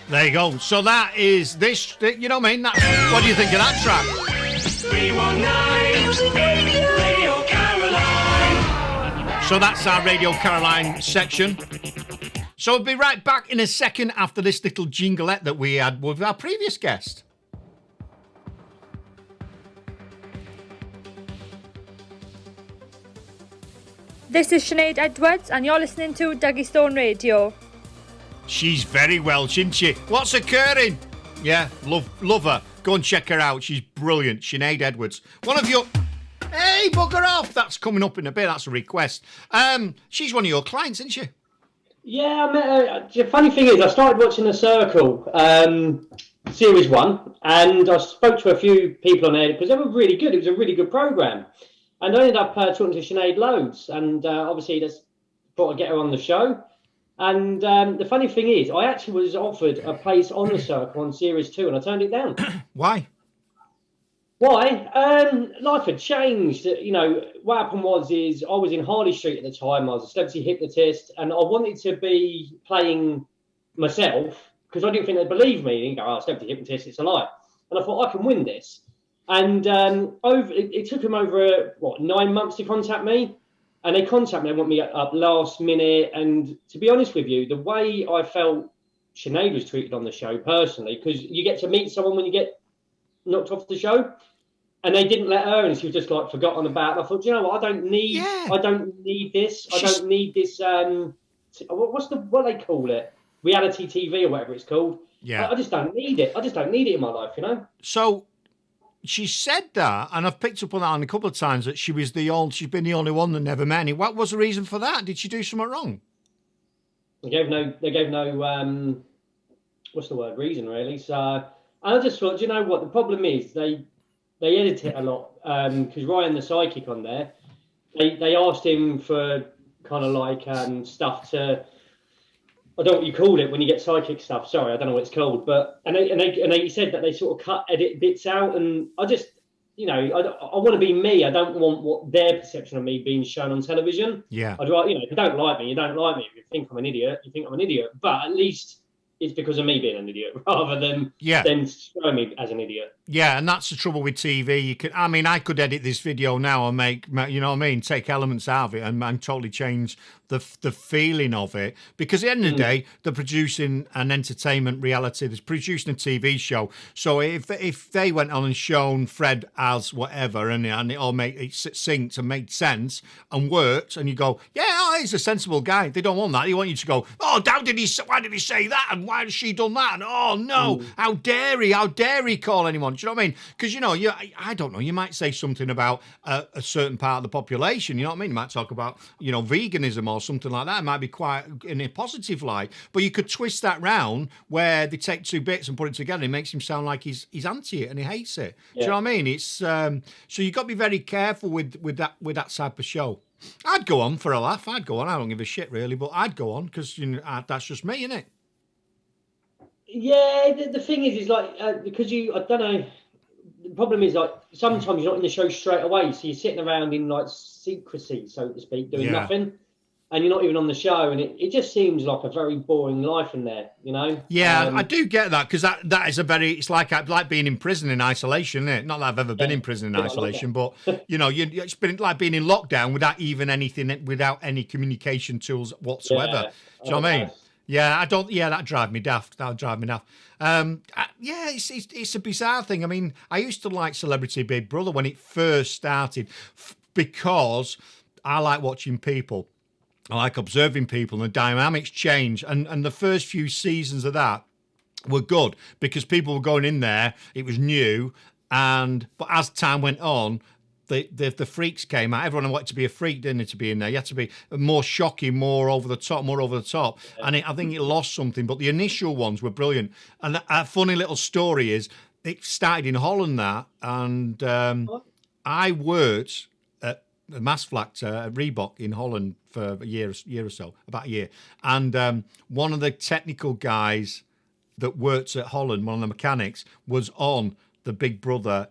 There you go. So that is this, you know what I mean? That's, what do you think of that track? 319 Radio Caroline. So that's our Radio Caroline section. So we'll be right back in a second after this little jinglet that we had with our previous guest. This is Sinead Edwards, and you're listening to Duggystone Radio. She's very Welsh, isn't she? What's occurring? Yeah, love her. Go and check her out. She's brilliant. Sinead Edwards. One of your... Hey, bugger off. That's coming up in a bit. That's a request. She's one of your clients, isn't she? Yeah, I met her. The funny thing is, I started watching The Circle, Series 1, and I spoke to a few people on there because they were really good. It was a really good programme. And I ended up talking to Sinead loads, and obviously that's thought I'd get her on the show. And the funny thing is, I actually was offered a place on The Circle on Series 2, and I turned it down. Why? Why? Life had changed. You know, what happened was I was in Harley Street at the time. I was a celebrity hypnotist, and I wanted to be playing myself because I didn't think they'd believe me. You go, celebrity hypnotist, it's a lie. And I thought, I can win this. And it took them over, 9 months to contact me. And they contact me, they want me up last minute. And to be honest with you, the way I felt Sinead was treated on the show personally, because you get to meet someone when you get knocked off the show, and they didn't let her, and she was just like forgotten about. And I thought, you know what, I don't need this. I don't need this. What they call it? Reality TV or whatever it's called. Yeah. I just don't need it. I just don't need it in my life, you know. So she said that, and I've picked up on that a couple of times, that she's been the only one that never met any. What was the reason for that? Did she do something wrong? They gave no what's the word, reason really. So I just thought, you know what, the problem is they edit it a lot, because Ryan the psychic on there, they asked him for kind of like stuff to, I don't know what you call it when you get psychic stuff. Sorry, I don't know what it's called. But and they said that they sort of edit bits out, and I just, you know, I want to be me. I don't want what their perception of me being shown on television. Yeah. I'd rather, you know, if you don't like me, you don't like me. If you think I'm an idiot, you think I'm an idiot. But at least it's because of me being an idiot rather than showing me as an idiot. Yeah, and that's the trouble with TV. I could edit this video now and make, you know what I mean, take elements out of it and totally change the feeling of it. Because at the end of the day, they're producing an entertainment reality. They're producing a TV show. So if they went on and shown Fred as whatever, and it all synced and made sense and worked, and you go, yeah, he's a sensible guy. They don't want that. They want you to go, oh, why did he say that? And why has she done that? And oh no, how dare he call anyone? Do you know what I mean? Because, you know, I don't know, you might say something about a certain part of the population, you know what I mean? You might talk about, you know, veganism or something like that. It might be quite in a positive light, but you could twist that round where they take two bits and put it together. It makes him sound like he's anti it and he hates it. Yeah. Do you know what I mean? It's so you've got to be very careful with that type of show. I'd go on for a laugh. I'd go on. I don't give a shit really, but I'd go on because, you know, that's just me, innit? Yeah, the thing is like, because I don't know, the problem is like sometimes you're not in the show straight away, so you're sitting around in like secrecy, so to speak, doing nothing, and you're not even on the show, and it just seems like a very boring life in there, you know? Yeah, I do get that, because that is it's like being in prison in isolation, isn't it? Not that I've ever been in prison in isolation, but you know, it's been like being in lockdown without any communication tools whatsoever. Do you know what I mean? Yeah, I don't. Yeah, that'd drive me daft. It's a bizarre thing. I mean, I used to like Celebrity Big Brother when it first started because I like watching people. I like observing people, and the dynamics change. And the first few seasons of that were good because people were going in there. It was new, but as time went on, the freaks came out. Everyone wanted to be a freak, didn't it, to be in there? You had to be more shocking, more over the top. Yeah. And I think it lost something. But the initial ones were brilliant. And a funny little story is, it started in Holland, and I worked at the Maasvlakte at Reebok in Holland for a year or so, about a year. And one of the technical guys that worked at Holland, one of the mechanics, was on the Big Brother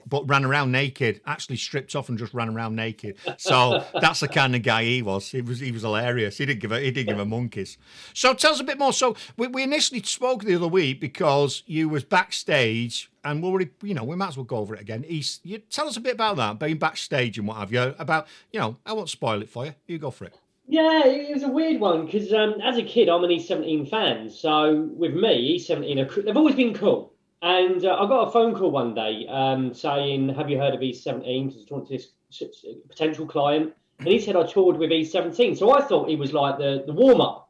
but ran around naked. Actually stripped off and just ran around naked. So that's the kind of guy he was. He was hilarious. He didn't give a monkeys. So tell us a bit more. So we initially spoke the other week because you was backstage, and we might as well go over it again. You tell us a bit about that, being backstage and what have you. About I won't spoil it for you. You go for it. Yeah, it was a weird one because as a kid, I'm an E17 fan. So with me, E17, they've always been cool. And I got a phone call one day saying, have you heard of E17? Because I talked to this potential client. And he said I toured with E17. So I thought he was like the warm-up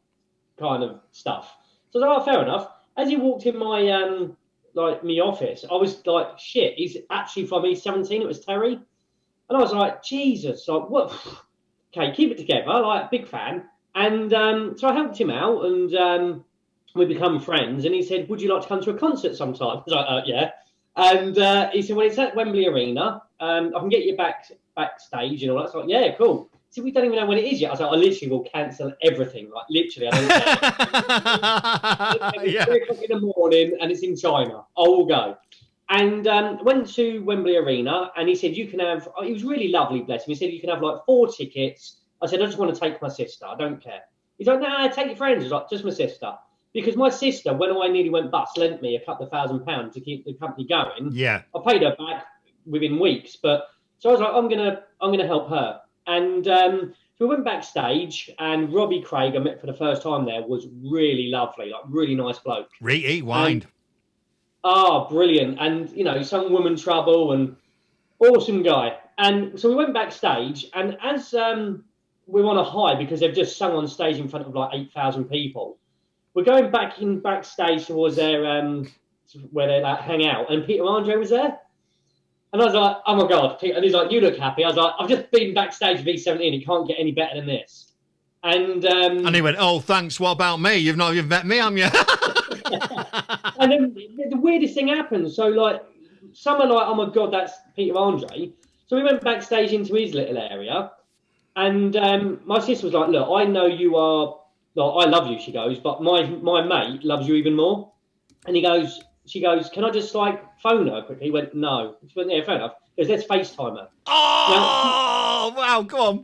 kind of stuff. So I was like, oh, fair enough. As he walked in my my office, I was like, shit, he's actually from E17. It was Terry. And I was like, Jesus, like what? Okay, keep it together, like big fan. And so I helped him out and we become friends. And he said, would you like to come to a concert sometime? I was like, yeah. And he said, well, it's at Wembley Arena. I can get you backstage and all that. So I was like, yeah, cool. He said, we don't even know when it is yet. I was like, I literally will cancel everything. Like literally, I don't care. 3 o'clock in the morning and it's in China. I will go. And went to Wembley Arena, and he said, you can have, he was really lovely, bless him. He said, you can have like 4 tickets. I said, I just want to take my sister. I don't care. He's like, no, take your friends. I was like, just my sister. Because my sister, when I nearly went bust, lent me a couple of £1,000 to keep the company going. Yeah. I paid her back within weeks. But so I was like, I'm gonna help her. And so we went backstage, and Robbie Craig, I met for the first time there, was really lovely, like really nice bloke. Rewind. Oh, brilliant. And, some woman trouble and awesome guy. And so we went backstage, and as we were on a high because they've just sung on stage in front of like 8,000 people, we're going backstage towards their where they like hang out, and Peter Andre was there. And I was like, oh my God, Peter. And he's like, you look happy. I was like, I've just been backstage with V17. It can't get any better than this. And he went, oh, thanks. What about me? You've met me, haven't you? And then the weirdest thing happened. So, like, some are like, oh my God, that's Peter Andre. So we went backstage into his little area. And my sister was like, look, I know you are, like, I love you, she goes, but my mate loves you even more. And she goes, can I just, like, phone her quickly? He went, no. She went, yeah, fair enough. He goes, let's FaceTime her. Oh, wow, go on.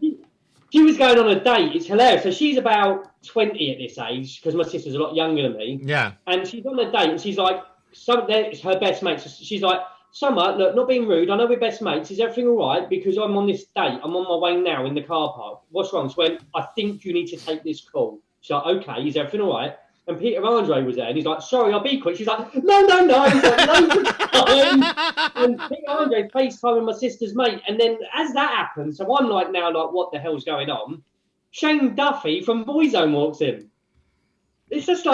She was going on a date. It's hilarious. So she's about 20 at this age because my sister's a lot younger than me. Yeah. And she's on a date and she's like, it's her best mate. So she's like, Summer, look, not being rude. I know we're best mates. Is everything all right? Because I'm on this date. I'm on my way now in the car park. What's wrong? So I think you need to take this call. She's like, okay, is everything all right? And Peter Andre was there, and he's like, sorry, I'll be quick. She's like, no. He's like, loads of time. And Peter Andre FaceTiming my sister's mate. And then as that happens, so I'm like, now, like, what the hell's going on? Shane Duffy from Boyzone walks in. It's just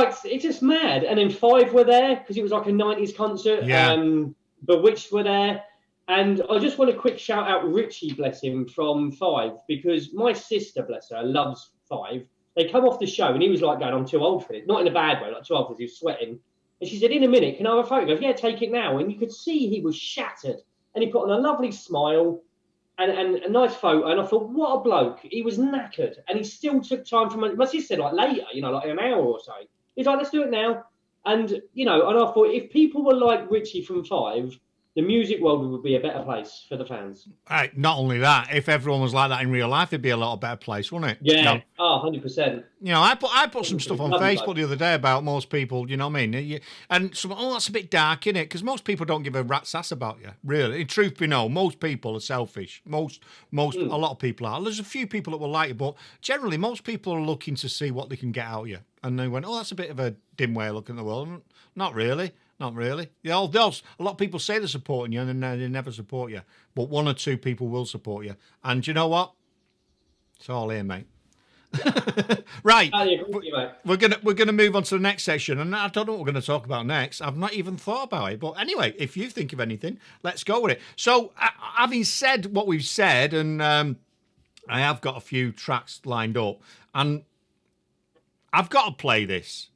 mad. And then 5 were there, because it was like a 90s concert. Yeah. Bewitched were there. And I just want a quick shout out Richie, bless him, from 5, because my sister, bless her, loves 5. They come off the show, and he was like going, I'm too old for this. Not in a bad way, like too old for this. He was sweating. And she said, in a minute, can I have a photo? He goes, yeah, take it now. And you could see he was shattered. And he put on a lovely smile and a nice photo. And I thought, what a bloke. He was knackered. And he still took time from my sister said, like later, like an hour or so. He's like, let's do it now. And, and I thought, if people were like Richie from 5, the music world would be a better place for the fans. Right, not only that, if everyone was like that in real life, it'd be a lot better place, wouldn't it? Yeah, 100%. I put some stuff on Facebook the other day about most people, you know what I mean? And some, that's a bit dark, innit? Because most people don't give a rat's ass about you, really. In truth be known, most people are selfish. A lot of people are. There's a few people that will like you, but generally, most people are looking to see what they can get out of you. And they went, oh, that's a bit of a dim way of looking at the world. Not really. Not really. A lot of people say they're supporting you and then they never support you. But 1 or 2 people will support you. And you know what? It's all here, mate. Right. We're gonna move on to the next section. And I don't know what we're going to talk about next. I've not even thought about it. But anyway, if you think of anything, let's go with it. So, having said what we've said, and I have got a few tracks lined up, and I've got to play this.